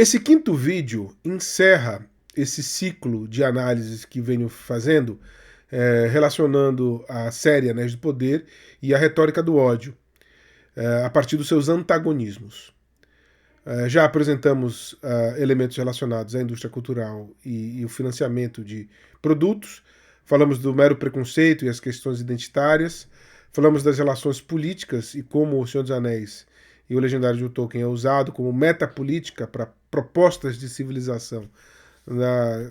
Esse quinto vídeo encerra esse ciclo de análises que venho fazendo, relacionando a série Anéis do Poder e a retórica do ódio, a partir dos seus antagonismos. Já apresentamos elementos relacionados à indústria cultural e o financiamento de produtos, falamos do mero preconceito e as questões identitárias, falamos das relações políticas e como o Senhor dos Anéis e o Legendário de Tolkien é usado como metapolítica para propostas de civilização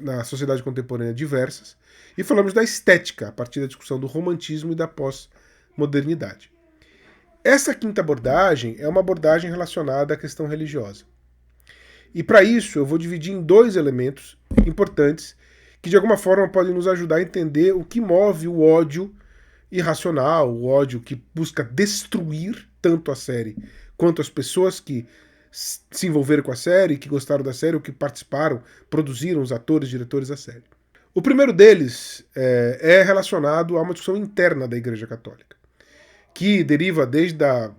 na sociedade contemporânea diversas, e falamos da estética, a partir da discussão do romantismo e da pós-modernidade. Essa quinta abordagem é uma abordagem relacionada à questão religiosa. E para isso eu vou dividir em dois elementos importantes que de alguma forma podem nos ajudar a entender o que move o ódio irracional, o ódio que busca destruir tanto a série quanto as pessoas que se envolveram com a série, que gostaram da série, ou que participaram, produziram os atores, diretores da série. O primeiro deles é relacionado a uma discussão interna da Igreja Católica, que deriva desde da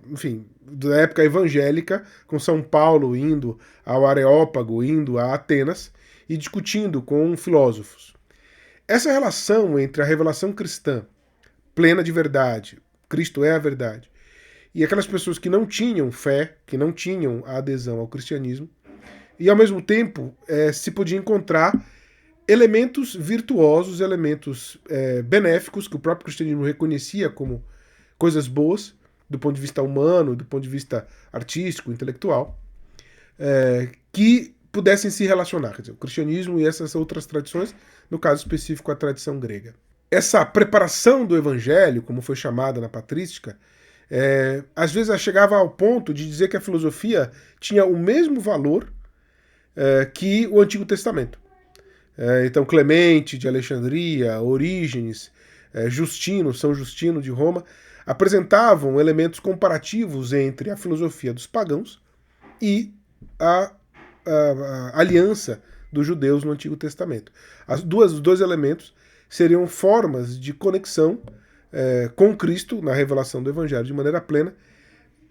época evangélica, com São Paulo indo ao Areópago, indo a Atenas, e discutindo com filósofos. Essa relação entre a revelação cristã, plena de verdade, Cristo é a verdade, e aquelas pessoas que não tinham fé, que não tinham a adesão ao cristianismo, e ao mesmo tempo se podia encontrar elementos virtuosos, elementos benéficos, que o próprio cristianismo reconhecia como coisas boas, do ponto de vista humano, do ponto de vista artístico, intelectual, que pudessem se relacionar, quer dizer, o cristianismo e essas outras tradições, no caso específico a tradição grega. Essa preparação do evangelho, como foi chamada na patrística, às vezes chegava ao ponto de dizer que a filosofia tinha o mesmo valor que o Antigo Testamento. Então Clemente de Alexandria, Orígenes, Justino, São Justino de Roma, apresentavam elementos comparativos entre a filosofia dos pagãos e a aliança dos judeus no Antigo Testamento. Os dois elementos seriam formas de conexão com Cristo na revelação do Evangelho de maneira plena,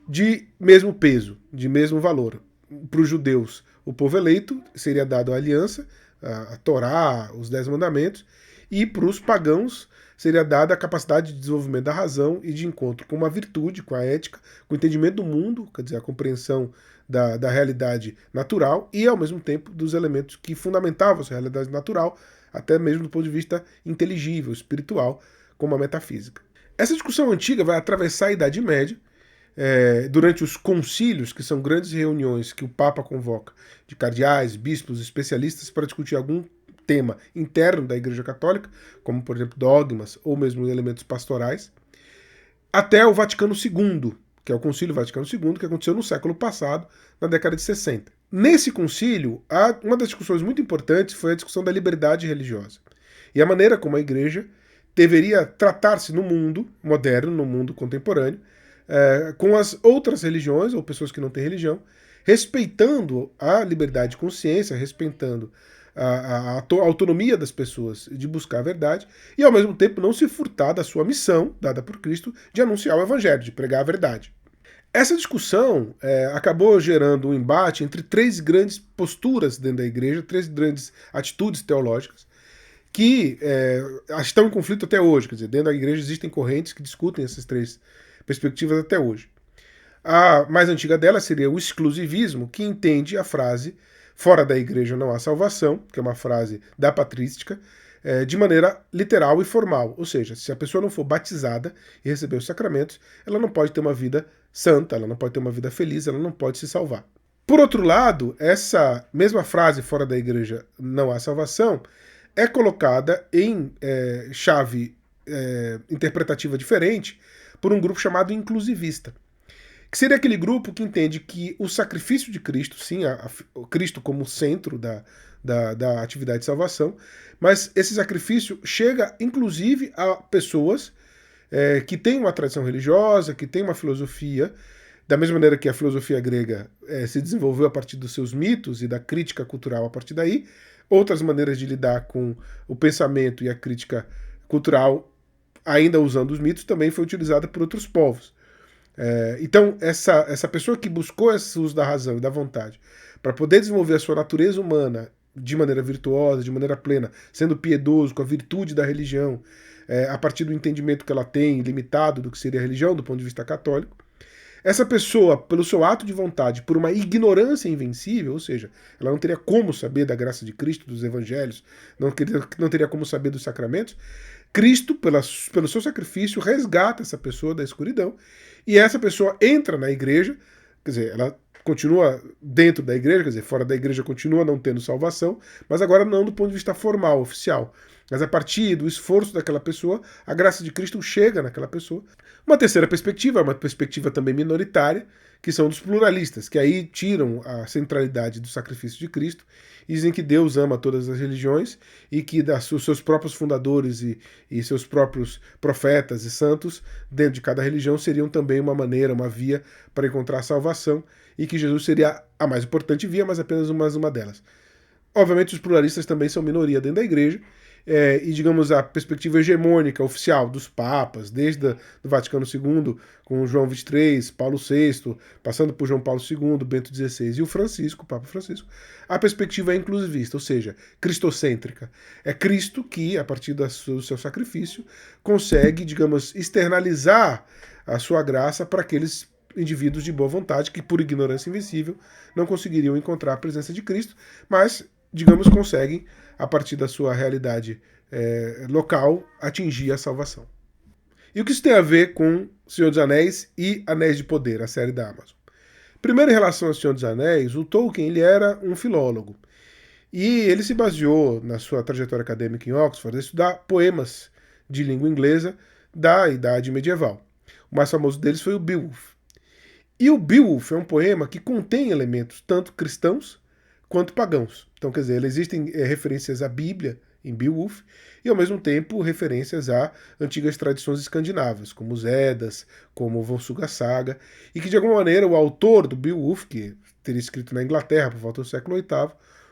de mesmo peso, de mesmo valor. Para os judeus, o povo eleito seria dado a aliança, a Torá, os 10 mandamentos, e para os pagãos seria dada a capacidade de desenvolvimento da razão e de encontro com uma virtude, com a ética, com o entendimento do mundo, quer dizer, a compreensão da realidade natural e, ao mesmo tempo, dos elementos que fundamentavam essa realidade natural, até mesmo do ponto de vista inteligível, espiritual, como a metafísica. Essa discussão antiga vai atravessar a Idade Média, durante os concílios, que são grandes reuniões que o Papa convoca de cardeais, bispos, especialistas para discutir algum tema interno da Igreja Católica, como, por exemplo, dogmas ou mesmo elementos pastorais, até o Vaticano II, que é o Concílio Vaticano II, que aconteceu no século passado, na década de 60. Nesse concílio, uma das discussões muito importantes foi a discussão da liberdade religiosa e a maneira como a Igreja deveria tratar-se no mundo moderno, no mundo contemporâneo, com as outras religiões, ou pessoas que não têm religião, respeitando a liberdade de consciência, respeitando a autonomia das pessoas de buscar a verdade, e ao mesmo tempo não se furtar da sua missão, dada por Cristo, de anunciar o Evangelho, de pregar a verdade. Essa discussão acabou gerando um embate entre três grandes posturas dentro da Igreja, três grandes atitudes teológicas, que estão em conflito até hoje. Quer dizer, dentro da Igreja existem correntes que discutem essas três perspectivas até hoje. A mais antiga delas seria o exclusivismo, que entende a frase "fora da Igreja não há salvação", que é uma frase da patrística, de maneira literal e formal. Ou seja, se a pessoa não for batizada e receber os sacramentos, ela não pode ter uma vida santa, ela não pode ter uma vida feliz, ela não pode se salvar. Por outro lado, essa mesma frase "fora da Igreja não há salvação" é colocada em chave interpretativa diferente por um grupo chamado inclusivista, que seria aquele grupo que entende que o sacrifício de Cristo, sim, Cristo como centro da atividade de salvação, mas esse sacrifício chega inclusive a pessoas que têm uma tradição religiosa, que têm uma filosofia, da mesma maneira que a filosofia grega se desenvolveu a partir dos seus mitos e da crítica cultural a partir daí, outras maneiras de lidar com o pensamento e a crítica cultural, ainda usando os mitos, também foi utilizada por outros povos. Então, essa pessoa que buscou esse uso da razão e da vontade para poder desenvolver a sua natureza humana de maneira virtuosa, de maneira plena, sendo piedoso, com a virtude da religião, a partir do entendimento que ela tem, limitado do que seria a religião, do ponto de vista católico, essa pessoa, pelo seu ato de vontade, por uma ignorância invencível, ou seja, ela não teria como saber da graça de Cristo, dos evangelhos, não teria como saber dos sacramentos, Cristo, pelo seu sacrifício, resgata essa pessoa da escuridão, e essa pessoa entra na igreja, quer dizer, ela continua dentro da igreja, quer dizer, fora da igreja continua não tendo salvação, mas agora não do ponto de vista formal, oficial. Mas a partir do esforço daquela pessoa, a graça de Cristo chega naquela pessoa. Uma terceira perspectiva, uma perspectiva também minoritária, que são dos pluralistas, que aí tiram a centralidade do sacrifício de Cristo e dizem que Deus ama todas as religiões e que os seus próprios fundadores e seus próprios profetas e santos dentro de cada religião seriam também uma maneira, uma via para encontrar a salvação e que Jesus seria a mais importante via, mas apenas uma delas. Obviamente os pluralistas também são minoria dentro da igreja, e, digamos, a perspectiva hegemônica oficial dos papas, desde o Vaticano II, com João XXIII, Paulo VI, passando por João Paulo II, Bento XVI e o Francisco, o Papa Francisco, a perspectiva é inclusivista, ou seja, cristocêntrica. É Cristo que, a partir do seu sacrifício, consegue, digamos, externalizar a sua graça para aqueles indivíduos de boa vontade que, por ignorância invencível, não conseguiriam encontrar a presença de Cristo, mas, digamos, conseguem, a partir da sua realidade local, atingir a salvação. E o que isso tem a ver com Senhor dos Anéis e Anéis de Poder, a série da Amazon? Primeiro, em relação ao Senhor dos Anéis, o Tolkien ele era um filólogo. E ele se baseou, na sua trajetória acadêmica em Oxford, a estudar poemas de língua inglesa da Idade Medieval. O mais famoso deles foi o Beowulf. E o Beowulf é um poema que contém elementos tanto cristãos quanto pagãos. Então, quer dizer, existem referências à Bíblia em Beowulf e, ao mesmo tempo, referências a antigas tradições escandinavas, como os Eddas, como o Volsunga Saga, e que, de alguma maneira, o autor do Beowulf, que teria escrito na Inglaterra por volta do século VIII,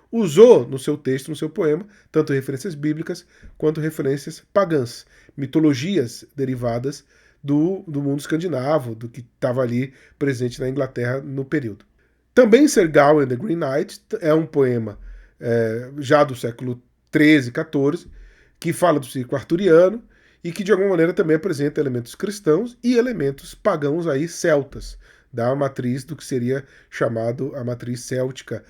usou no seu texto, no seu poema, tanto referências bíblicas quanto referências pagãs, mitologias derivadas do mundo escandinavo, do que estava ali presente na Inglaterra no período. Também Sir Gawain and the Green Knight é um poema já do século XIII, XIV, que fala do ciclo arturiano e que de alguma maneira também apresenta elementos cristãos e elementos pagãos aí celtas, da matriz do que seria chamado a matriz céltica,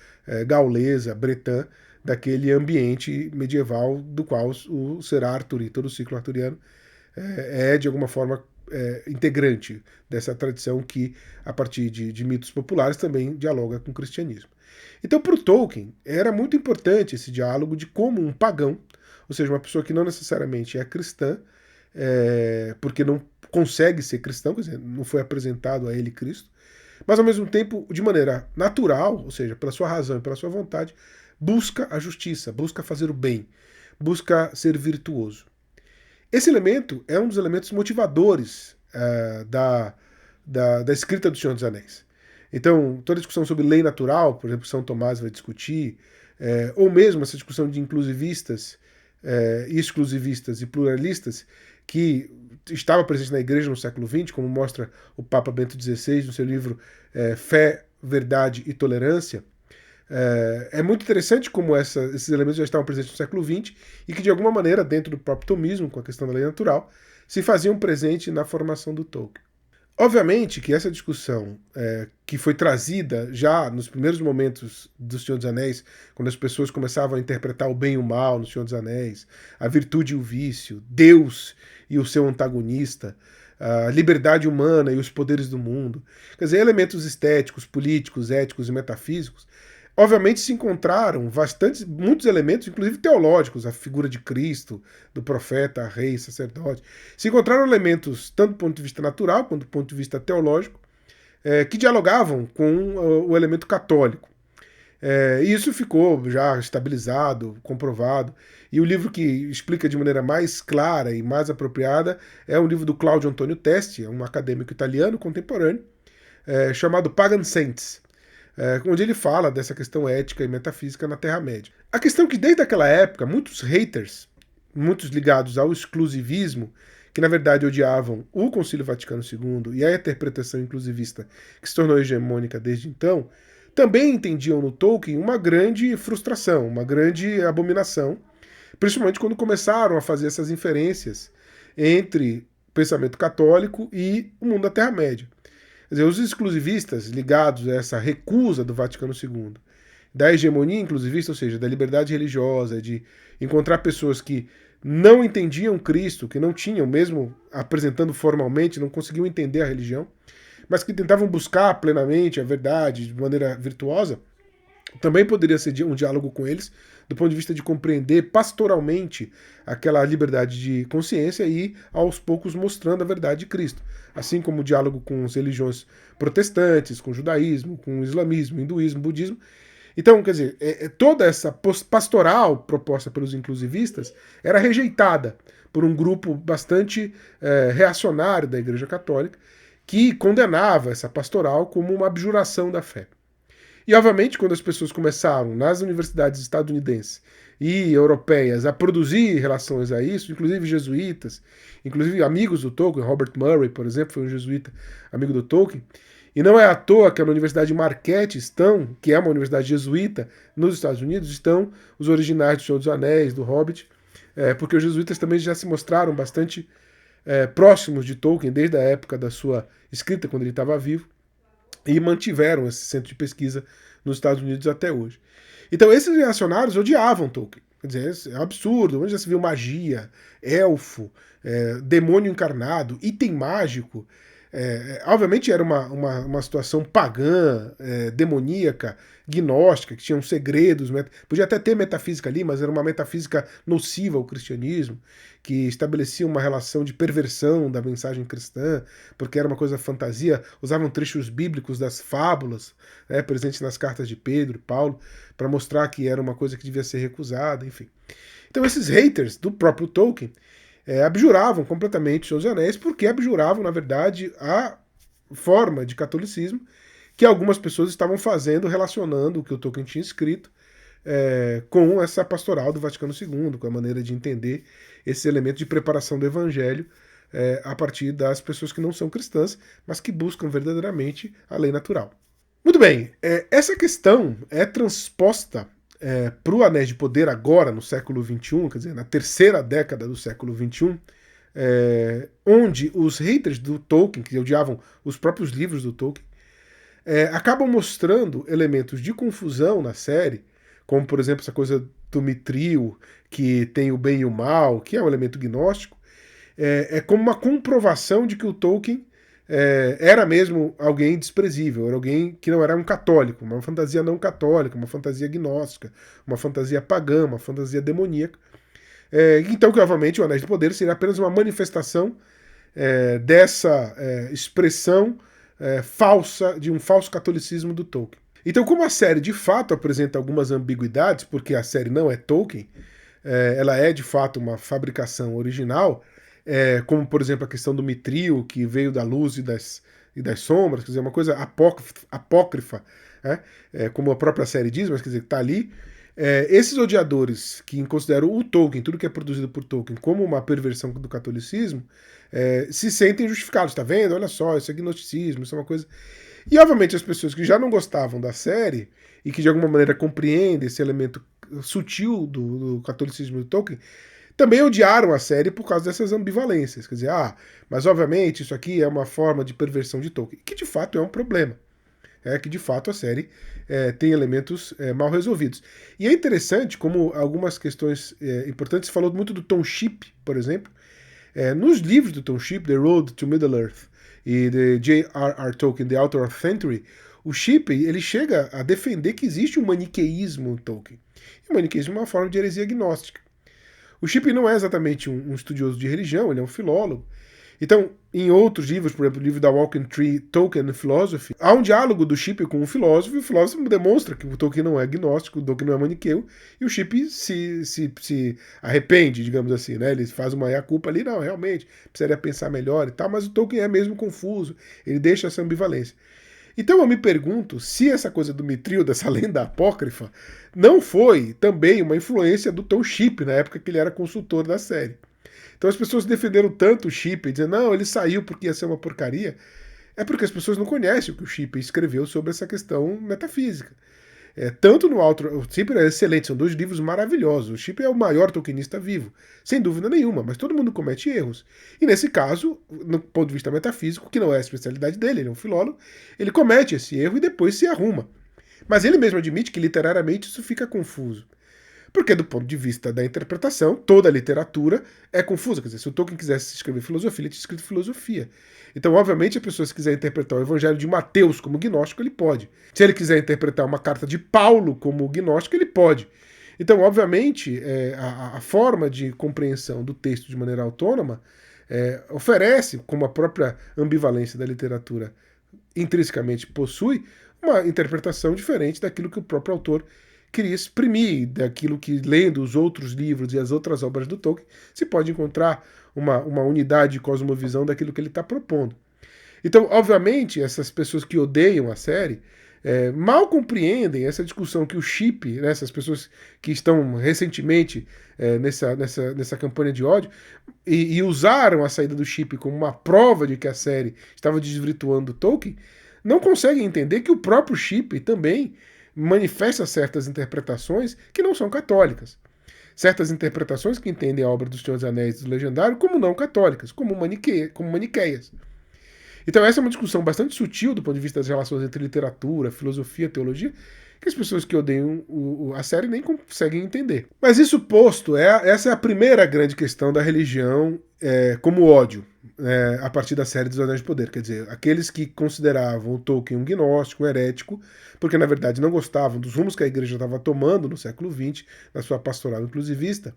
gaulesa, bretã, daquele ambiente medieval do qual o Sir Arthur e todo o ciclo arturiano de alguma forma integrante dessa tradição que, a partir de mitos populares, também dialoga com o cristianismo. Então, para o Tolkien, era muito importante esse diálogo de como um pagão, ou seja, uma pessoa que não necessariamente é cristã, porque não consegue ser cristão, quer dizer, não foi apresentado a ele Cristo, mas ao mesmo tempo, de maneira natural, ou seja, pela sua razão e pela sua vontade, busca a justiça, busca fazer o bem, busca ser virtuoso. Esse elemento é um dos elementos motivadores da escrita do Senhor dos Anéis. Então, toda a discussão sobre lei natural, por exemplo, São Tomás vai discutir, ou mesmo essa discussão de inclusivistas, exclusivistas e pluralistas, que estava presente na igreja no século XX, como mostra o Papa Bento XVI no seu livro Fé, Verdade e Tolerância. É muito interessante como esses elementos já estavam presentes no século XX e que, de alguma maneira, dentro do próprio tomismo, com a questão da lei natural, se faziam presente na formação do Tolkien. Obviamente que essa discussão, que foi trazida já nos primeiros momentos do Senhor dos Anéis, quando as pessoas começavam a interpretar o bem e o mal no Senhor dos Anéis, a virtude e o vício, Deus e o seu antagonista, a liberdade humana e os poderes do mundo, quer dizer, elementos estéticos, políticos, éticos e metafísicos, obviamente se encontraram muitos elementos, inclusive teológicos, a figura de Cristo, do profeta, rei, sacerdote. Se encontraram elementos, tanto do ponto de vista natural quanto do ponto de vista teológico, que dialogavam com o elemento católico. E isso ficou já estabilizado, comprovado. E o livro que explica de maneira mais clara e mais apropriada é um livro do Claudio Antonio Testi, um acadêmico italiano contemporâneo, chamado Pagan Saints, onde ele fala dessa questão ética e metafísica na Terra-média. A questão é que desde aquela época, muitos haters, muitos ligados ao exclusivismo, que na verdade odiavam o Concílio Vaticano II e a interpretação inclusivista que se tornou hegemônica desde então, também entendiam no Tolkien uma grande frustração, uma grande abominação, principalmente quando começaram a fazer essas inferências entre o pensamento católico e o mundo da Terra-média. Quer dizer, os exclusivistas ligados a essa recusa do Vaticano II, da hegemonia inclusivista, ou seja, da liberdade religiosa, de encontrar pessoas que não entendiam Cristo, que não tinham, mesmo apresentando formalmente, não conseguiam entender a religião, mas que tentavam buscar plenamente a verdade de maneira virtuosa, também poderia ser um diálogo com eles, do ponto de vista de compreender pastoralmente aquela liberdade de consciência e, aos poucos, mostrando a verdade de Cristo. Assim como o diálogo com as religiões protestantes, com o judaísmo, com o islamismo, hinduísmo, budismo. Então, quer dizer, toda essa pastoral proposta pelos inclusivistas era rejeitada por um grupo bastante reacionário da Igreja Católica, que condenava essa pastoral como uma abjuração da fé. E, obviamente, quando as pessoas começaram, nas universidades estadunidenses e europeias, a produzir relações a isso, inclusive jesuítas, inclusive amigos do Tolkien, Robert Murray, por exemplo, foi um jesuíta amigo do Tolkien, e não é à toa que na Universidade de Marquette estão, que é uma universidade jesuíta nos Estados Unidos, estão os originais do Senhor dos Anéis, do Hobbit, porque os jesuítas também já se mostraram bastante próximos de Tolkien desde a época da sua escrita, quando ele estava vivo, e mantiveram esse centro de pesquisa nos Estados Unidos até hoje. Então esses reacionários odiavam Tolkien. Quer dizer, é um absurdo, onde já se viu magia, elfo, demônio encarnado, item mágico. Obviamente era uma situação pagã, demoníaca, gnóstica, que tinham segredos, podia até ter metafísica ali, mas era uma metafísica nociva ao cristianismo, que estabelecia uma relação de perversão da mensagem cristã, porque era uma coisa fantasia, usavam trechos bíblicos das fábulas, presentes nas cartas de Pedro e Paulo, para mostrar que era uma coisa que devia ser recusada, enfim. Então esses haters do próprio Tolkien abjuravam completamente os Seus Anéis, porque abjuravam, na verdade, a forma de catolicismo que algumas pessoas estavam fazendo, relacionando o que o Tolkien tinha escrito com essa pastoral do Vaticano II, com a maneira de entender esse elemento de preparação do evangelho a partir das pessoas que não são cristãs, mas que buscam verdadeiramente a lei natural. Muito bem, essa questão é transposta para o Anéis de Poder agora, no século XXI, quer dizer, na terceira década do século XXI, onde os haters do Tolkien, que odiavam os próprios livros do Tolkien, acabam mostrando elementos de confusão na série, como, por exemplo, essa coisa do Mithril, que tem o bem e o mal, que é um elemento gnóstico, como uma comprovação de que o Tolkien era mesmo alguém desprezível, era alguém que não era um católico, uma fantasia não católica, uma fantasia gnóstica, uma fantasia pagã, uma fantasia demoníaca. Então, que, obviamente, o Anéis do Poder seria apenas uma manifestação dessa expressão falsa, de um falso catolicismo do Tolkien. Então, como a série de fato apresenta algumas ambiguidades, porque a série não é Tolkien, ela é de fato uma fabricação original, como por exemplo a questão do Mithril, que veio da luz e das sombras, quer dizer, uma coisa apócrifa, como a própria série diz, mas quer dizer, está ali. Esses odiadores que consideram o Tolkien, tudo que é produzido por Tolkien, como uma perversão do catolicismo, se sentem justificados, tá vendo? Olha só, isso é gnosticismo, isso é uma coisa... E, obviamente, as pessoas que já não gostavam da série e que, de alguma maneira, compreendem esse elemento sutil do catolicismo do Tolkien, também odiaram a série por causa dessas ambivalências. Quer dizer, mas, obviamente, isso aqui é uma forma de perversão de Tolkien, que, de fato, é um problema. Que, de fato, a série tem elementos mal resolvidos. E é interessante como algumas questões importantes, você falou muito do Tom Shipp, por exemplo. Nos livros do Tom Shipp, The Road to Middle-earth, e de J.R.R. Tolkien, The Author of Century, o Shipp ele chega a defender que existe um maniqueísmo em Tolkien. E o maniqueísmo é uma forma de heresia gnóstica. O Shipp não é exatamente um estudioso de religião, ele é um filólogo. Então, em outros livros, por exemplo, o livro da Walking Tree, Tolkien and Philosophy, há um diálogo do Shipp com o filósofo demonstra que o Tolkien não é gnóstico, o Tolkien não é maniqueu, e o Shipp se arrepende, digamos assim, né? Ele faz uma meia-culpa ali, não, realmente, precisaria pensar melhor e tal, mas o Tolkien é mesmo confuso, ele deixa essa ambivalência. Então eu me pergunto se essa coisa do Mithril, dessa lenda apócrifa, não foi também uma influência do Tom Shipp, na época que ele era consultor da série. Então as pessoas defenderam tanto o Shippey, dizendo, não, ele saiu porque ia ser uma porcaria, é porque as pessoas não conhecem o que o Shippey escreveu sobre essa questão metafísica. Tanto no Alto... O Shippey é excelente, são 2 livros maravilhosos. O Shippey é o maior tolkienista vivo, sem dúvida nenhuma, mas todo mundo comete erros. E nesse caso, no ponto de vista metafísico, que não é a especialidade dele, ele é um filólogo, ele comete esse erro e depois se arruma. Mas ele mesmo admite que literariamente isso fica confuso. Porque, do ponto de vista da interpretação, toda a literatura é confusa. Quer dizer, se o Tolkien quisesse escrever filosofia, ele tinha escrito filosofia. Então, obviamente, a pessoa, se quiser interpretar o Evangelho de Mateus como gnóstico, ele pode. Se ele quiser interpretar uma carta de Paulo como gnóstico, ele pode. Então, obviamente, a forma de compreensão do texto de maneira autônoma oferece, como a própria ambivalência da literatura intrinsecamente possui, uma interpretação diferente daquilo que o próprio autor queria exprimir, daquilo que, lendo os outros livros e as outras obras do Tolkien, se pode encontrar uma unidade de cosmovisão daquilo que ele está propondo. Então, obviamente, essas pessoas que odeiam a série mal compreendem essa discussão que o Shippey, né, essas pessoas que estão recentemente nessa campanha de ódio, e usaram a saída do Shippey como uma prova de que a série estava desvirtuando Tolkien, não conseguem entender que o próprio Shippey também manifesta certas interpretações que não são católicas. Certas interpretações que entendem a obra do Senhor dos Anéis e do Legendário como não católicas, como maniqueias. Então essa é uma discussão bastante sutil do ponto de vista das relações entre literatura, filosofia, teologia, que as pessoas que odeiam a série nem conseguem entender. Mas isso posto, essa é a primeira grande questão da religião como ódio, a partir da série dos Anéis de Poder. Quer dizer, aqueles que consideravam o Tolkien um gnóstico, um herético, porque na verdade não gostavam dos rumos que a igreja estava tomando no século XX, na sua pastoral inclusivista,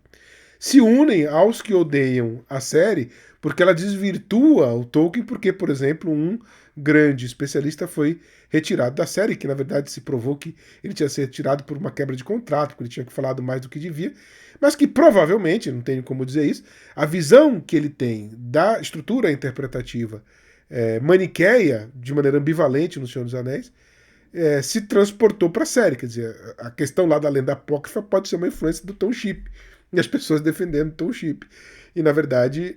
se unem aos que odeiam a série porque ela desvirtua o Tolkien, porque, por exemplo, um grande especialista foi retirado da série, que na verdade se provou que ele tinha sido retirado por uma quebra de contrato, porque ele tinha falado mais do que devia, mas que provavelmente, não tenho como dizer isso, a visão que ele tem da estrutura interpretativa maniqueia, de maneira ambivalente no Senhor dos Anéis, se transportou para a série. Quer dizer, a questão lá da lenda apócrifa pode ser uma influência do Tom Shippey, e as pessoas defendendo Tom Shippey. E, na verdade,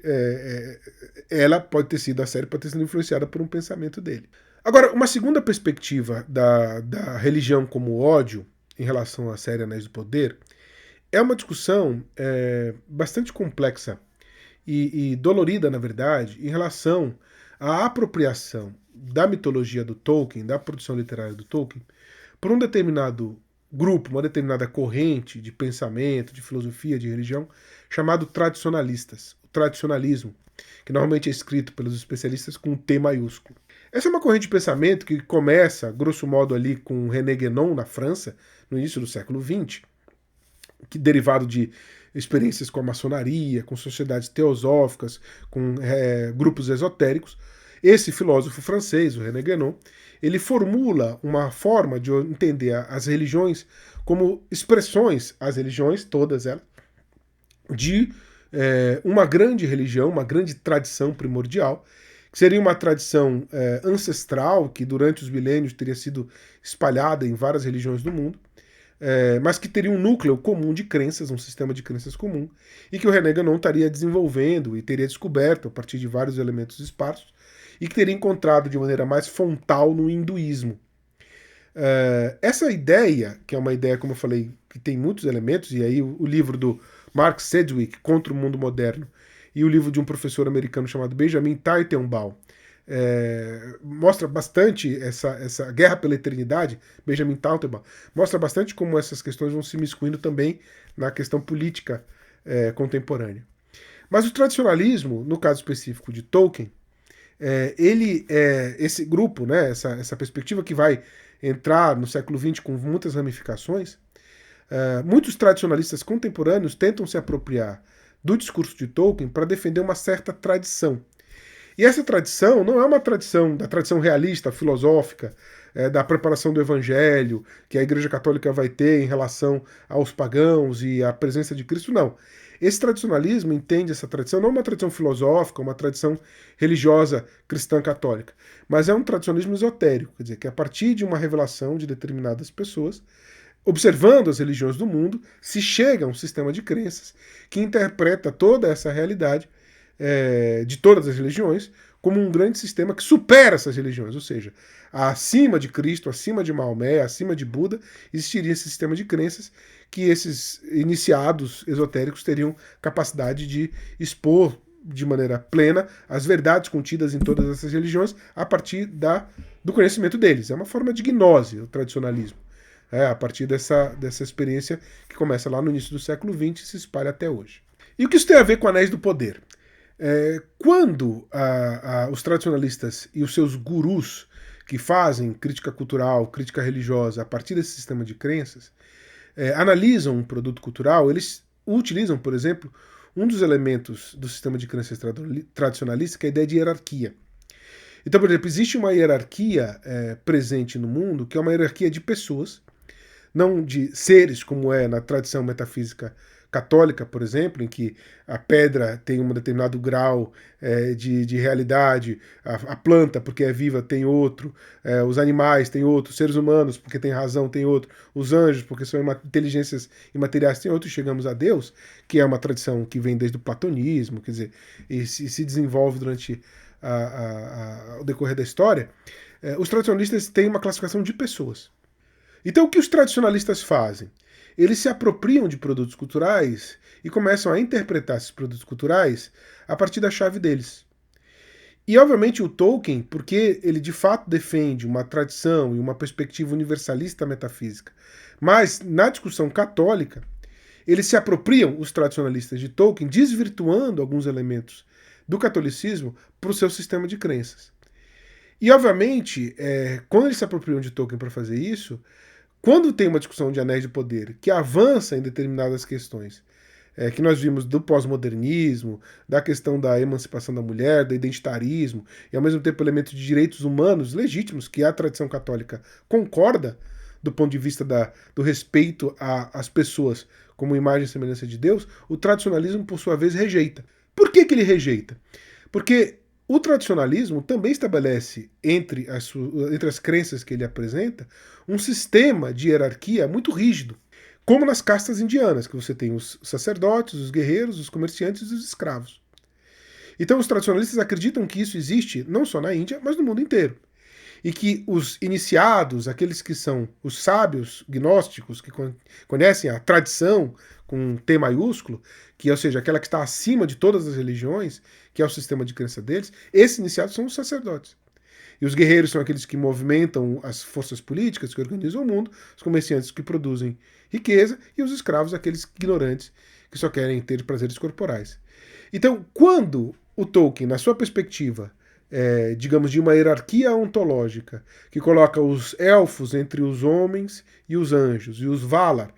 a série pode ter sido influenciada por um pensamento dele. Agora, uma segunda perspectiva da religião como ódio em relação à série Anéis do Poder é uma discussão bastante complexa e dolorida, na verdade, em relação à apropriação da mitologia do Tolkien, da produção literária do Tolkien, por um determinado grupo, uma determinada corrente de pensamento, de filosofia, de religião, chamado tradicionalistas, o tradicionalismo, que normalmente é escrito pelos especialistas com um T maiúsculo. Essa é uma corrente de pensamento que começa, grosso modo, ali com René Guénon, na França, no início do século XX, que derivado de experiências com a maçonaria, com sociedades teosóficas, com grupos esotéricos. Esse filósofo francês, o René Guénon, ele formula uma forma de entender as religiões como expressões, as religiões, todas elas, de uma grande religião, uma grande tradição primordial, que seria uma tradição ancestral, que durante os milênios teria sido espalhada em várias religiões do mundo, mas que teria um núcleo comum de crenças, um sistema de crenças comum, e que o René Guénon estaria desenvolvendo e teria descoberto a partir de vários elementos esparsos, e que teria encontrado de maneira mais frontal no hinduísmo. Essa ideia, que é uma ideia, como eu falei, que tem muitos elementos, e aí o livro do Mark Sedgwick, Contra o Mundo Moderno, e o livro de um professor americano chamado Benjamin Teitelbaum, mostra bastante essa guerra pela eternidade. Benjamin Teitelbaum mostra bastante como essas questões vão se miscuindo também na questão política contemporânea. Mas o tradicionalismo, no caso específico de Tolkien, esse grupo, né, essa perspectiva que vai entrar no século XX com muitas ramificações, muitos tradicionalistas contemporâneos tentam se apropriar do discurso de Tolkien para defender uma certa tradição. E essa tradição não é uma tradição da tradição realista, filosófica, da preparação do Evangelho, que a Igreja Católica vai ter em relação aos pagãos e à presença de Cristo, não. Esse tradicionalismo entende essa tradição não uma tradição filosófica, uma tradição religiosa cristã católica, mas é um tradicionalismo esotérico, quer dizer, que a partir de uma revelação de determinadas pessoas, observando as religiões do mundo, se chega a um sistema de crenças que interpreta toda essa realidade de todas as religiões como um grande sistema que supera essas religiões, ou seja, acima de Cristo, acima de Maomé, acima de Buda, existiria esse sistema de crenças que esses iniciados esotéricos teriam capacidade de expor de maneira plena as verdades contidas em todas essas religiões a partir do conhecimento deles. É uma forma de gnose, o tradicionalismo. A partir dessa experiência que começa lá no início do século XX e se espalha até hoje. E o que isso tem a ver com Anéis do Poder? Quando os tradicionalistas e os seus gurus que fazem crítica cultural, crítica religiosa a partir desse sistema de crenças, analisam um produto cultural, eles utilizam, por exemplo, um dos elementos do sistema de crenças tradicionalista, que é a ideia de hierarquia. Então, por exemplo, existe uma hierarquia presente no mundo, que é uma hierarquia de pessoas, não de seres, como é na tradição metafísica católica, por exemplo, em que a pedra tem um determinado grau de realidade, a planta, porque é viva, tem outro, os animais têm outro, os seres humanos, porque tem razão, tem outro, os anjos, porque são inteligências imateriais, tem outro, e chegamos a Deus, que é uma tradição que vem desde o platonismo, quer dizer, e se desenvolve durante o decorrer da história. Os tradicionalistas têm uma classificação de pessoas. Então, o que os tradicionalistas fazem? Eles se apropriam de produtos culturais e começam a interpretar esses produtos culturais a partir da chave deles. E, obviamente, o Tolkien, porque ele de fato defende uma tradição e uma perspectiva universalista metafísica, mas na discussão católica, eles se apropriam, os tradicionalistas de Tolkien, desvirtuando alguns elementos do catolicismo para o seu sistema de crenças. E, obviamente, quando eles se apropriam de Tolkien para fazer isso, quando tem uma discussão de anéis de poder que avança em determinadas questões, que nós vimos do pós-modernismo, da questão da emancipação da mulher, do identitarismo, e ao mesmo tempo elementos de direitos humanos legítimos, que a tradição católica concorda do ponto de vista do respeito às pessoas como imagem e semelhança de Deus, o tradicionalismo, por sua vez, rejeita. Por que ele rejeita? Porque o tradicionalismo também estabelece, entre as crenças que ele apresenta, um sistema de hierarquia muito rígido, como nas castas indianas, que você tem os sacerdotes, os guerreiros, os comerciantes e os escravos. Então os tradicionalistas acreditam que isso existe não só na Índia, mas no mundo inteiro. E que os iniciados, aqueles que são os sábios gnósticos, que conhecem a tradição com um T maiúsculo, que, ou seja, aquela que está acima de todas as religiões, que é o sistema de crença deles, esses iniciados são os sacerdotes. E os guerreiros são aqueles que movimentam as forças políticas, que organizam o mundo, os comerciantes que produzem riqueza, e os escravos, aqueles ignorantes que só querem ter prazeres corporais. Então, quando o Tolkien, na sua perspectiva, digamos, de uma hierarquia ontológica, que coloca os elfos entre os homens e os anjos, e os Valar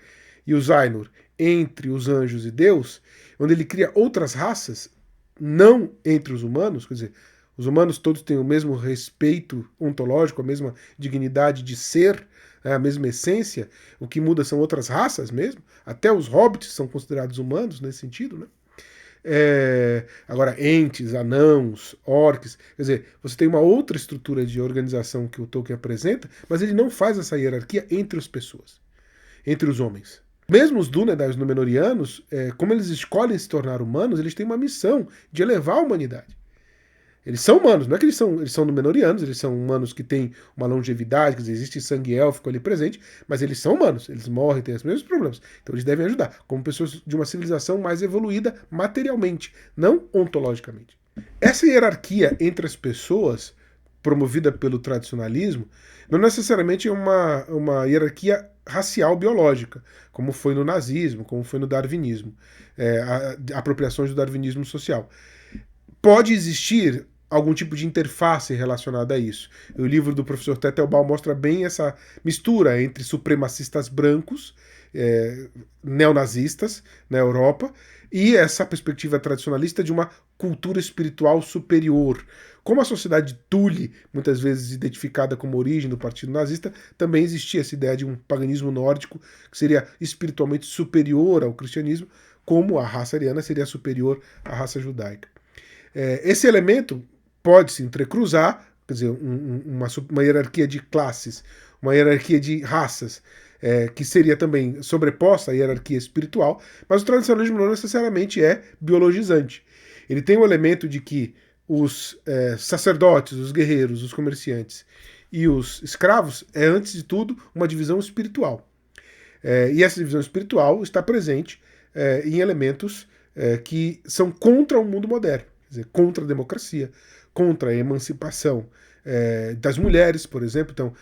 e os Ainur entre os anjos e Deus, onde ele cria outras raças, não entre os humanos, quer dizer, os humanos todos têm o mesmo respeito ontológico, a mesma dignidade de ser, a mesma essência, o que muda são outras raças mesmo, até os hobbits são considerados humanos nesse sentido, né? Agora, entes, anãos, orcs, quer dizer, você tem uma outra estrutura de organização que o Tolkien apresenta, mas ele não faz essa hierarquia entre as pessoas, entre os homens. Mesmo os Dúnedain, os Númenóreanos, como eles escolhem se tornar humanos, eles têm uma missão de elevar a humanidade. Eles são humanos, não é que eles são Númenóreanos, eles são humanos que têm uma longevidade, quer dizer, existe sangue élfico ali presente, mas eles são humanos, eles morrem, têm os mesmos problemas. Então eles devem ajudar, como pessoas de uma civilização mais evoluída materialmente, não ontologicamente. Essa hierarquia entre as pessoas, promovida pelo tradicionalismo, não necessariamente é uma hierarquia racial biológica, como foi no nazismo, como foi no darwinismo, apropriações do darwinismo social. Pode existir algum tipo de interface relacionada a isso. O livro do professor Tettelbaum mostra bem essa mistura entre supremacistas brancos, neonazistas na Europa, e essa perspectiva tradicionalista de uma cultura espiritual superior. Como a sociedade Thule, muitas vezes identificada como origem do partido nazista, também existia essa ideia de um paganismo nórdico que seria espiritualmente superior ao cristianismo, como a raça ariana seria superior à raça judaica. Esse elemento pode se entrecruzar, quer dizer, uma hierarquia de classes, uma hierarquia de raças, que seria também sobreposta à hierarquia espiritual, mas o tradicionalismo não necessariamente é biologizante. Ele tem o elemento de que os sacerdotes, os guerreiros, os comerciantes e os escravos é, antes de tudo, uma divisão espiritual. E essa divisão espiritual está presente em elementos que são contra o mundo moderno, quer dizer, contra a democracia, contra a emancipação das mulheres, por exemplo. Então,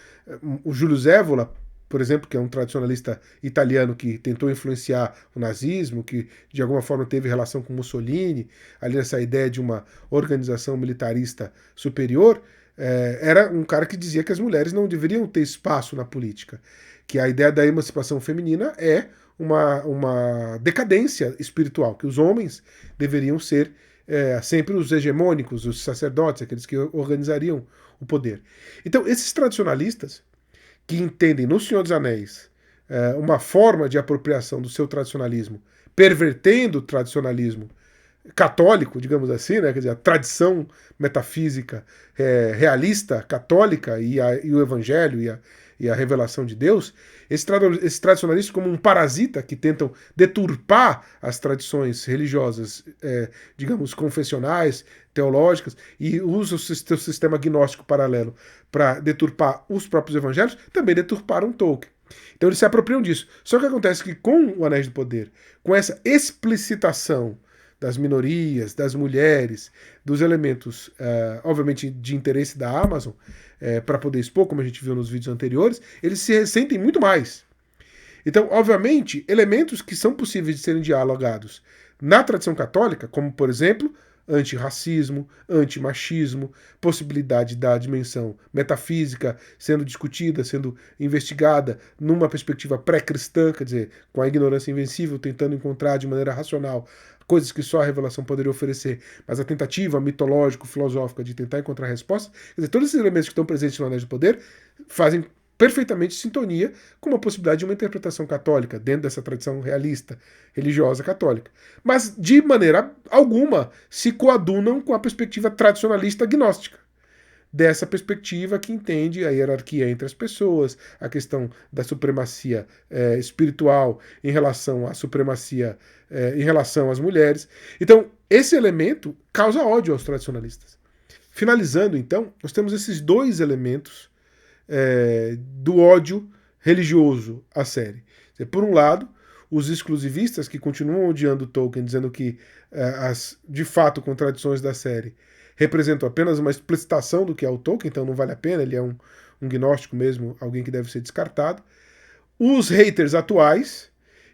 o Júlio Zévola, por exemplo, que é um tradicionalista italiano que tentou influenciar o nazismo, que de alguma forma teve relação com Mussolini, ali nessa ideia de uma organização militarista superior, era um cara que dizia que as mulheres não deveriam ter espaço na política, que a ideia da emancipação feminina é uma decadência espiritual, que os homens deveriam ser sempre os hegemônicos, os sacerdotes, aqueles que organizariam o poder. Então, esses tradicionalistas que entendem no Senhor dos Anéis uma forma de apropriação do seu tradicionalismo, pervertendo o tradicionalismo católico, digamos assim, né? Quer dizer, a tradição metafísica realista, católica, e o evangelho e a revelação de Deus, esses tradicionalistas como um parasita que tentam deturpar as tradições religiosas, digamos, confessionais, teológicas, e usam o seu sistema gnóstico paralelo para deturpar os próprios evangelhos, também deturparam Tolkien. Então eles se apropriam disso. Só que acontece que com o Anéis do Poder, com essa explicitação das minorias, das mulheres, dos elementos, obviamente, de interesse da Amazon, para poder expor, como a gente viu nos vídeos anteriores, eles se ressentem muito mais. Então, obviamente, elementos que são possíveis de serem dialogados na tradição católica, como, por exemplo, antirracismo, antimachismo, possibilidade da dimensão metafísica sendo discutida, sendo investigada numa perspectiva pré-cristã, quer dizer, com a ignorância invencível, tentando encontrar de maneira racional coisas que só a revelação poderia oferecer, mas a tentativa mitológico-filosófica de tentar encontrar respostas, quer dizer, todos esses elementos que estão presentes no Anéis do Poder fazem perfeitamente sintonia com uma possibilidade de uma interpretação católica, dentro dessa tradição realista, religiosa católica. Mas, de maneira alguma, se coadunam com a perspectiva tradicionalista gnóstica. Dessa perspectiva que entende a hierarquia entre as pessoas, a questão da supremacia espiritual em relação à supremacia em relação às mulheres. Então, esse elemento causa ódio aos tradicionalistas. Finalizando, então, nós temos esses dois elementos do ódio religioso à série. Por um lado, os exclusivistas que continuam odiando Tolkien, dizendo que as, de fato, contradições da série representam apenas uma explicitação do que é o Tolkien, então não vale a pena, ele é um gnóstico mesmo, alguém que deve ser descartado. Os haters atuais,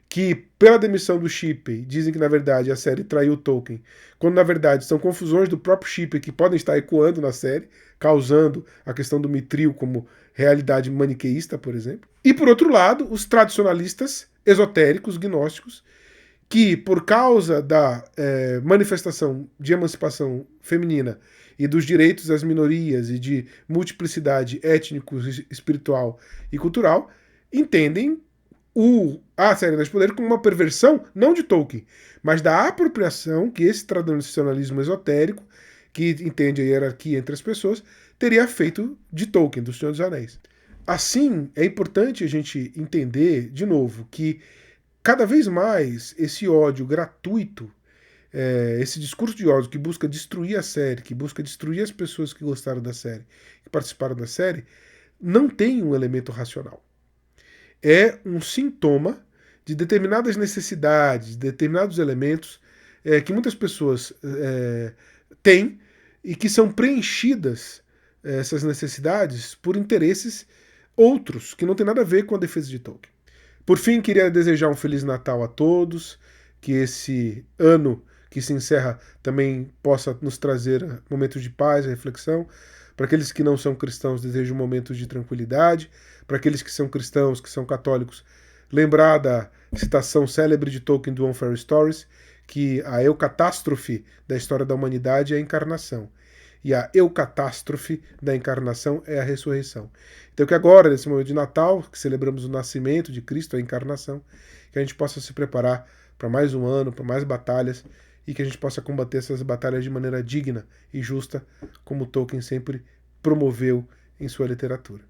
que pela demissão do Shippey dizem que na verdade a série traiu Tolkien, quando na verdade são confusões do próprio Shippey que podem estar ecoando na série, causando a questão do Mithril como realidade maniqueísta, por exemplo. E por outro lado, os tradicionalistas esotéricos, gnósticos, que por causa da manifestação de emancipação feminina e dos direitos das minorias e de multiplicidade étnico, espiritual e cultural, entendem a série Anéis do Poder como uma perversão, não de Tolkien, mas da apropriação que esse tradicionalismo esotérico, que entende a hierarquia entre as pessoas, teria feito de Tolkien, do Senhor dos Anéis. Assim, é importante a gente entender, de novo, que cada vez mais esse ódio gratuito, esse discurso de ódio que busca destruir a série, que busca destruir as pessoas que gostaram da série, que participaram da série, não tem um elemento racional. É um sintoma de determinadas necessidades, de determinados elementos que muitas pessoas têm e que são preenchidas, essas necessidades, por interesses outros, que não tem nada a ver com a defesa de Tolkien. Por fim, queria desejar um Feliz Natal a todos, que esse ano que se encerra também possa nos trazer momentos de paz e reflexão. Para aqueles que não são cristãos, desejo momentos de tranquilidade. Para aqueles que são cristãos, que são católicos, lembrar da citação célebre de Tolkien do One Fairy Stories, que a eucatástrofe da história da humanidade é a encarnação. E a eucatástrofe da encarnação é a ressurreição. Então que agora, nesse momento de Natal, que celebramos o nascimento de Cristo, a encarnação, que a gente possa se preparar para mais um ano, para mais batalhas, e que a gente possa combater essas batalhas de maneira digna e justa, como Tolkien sempre promoveu em sua literatura.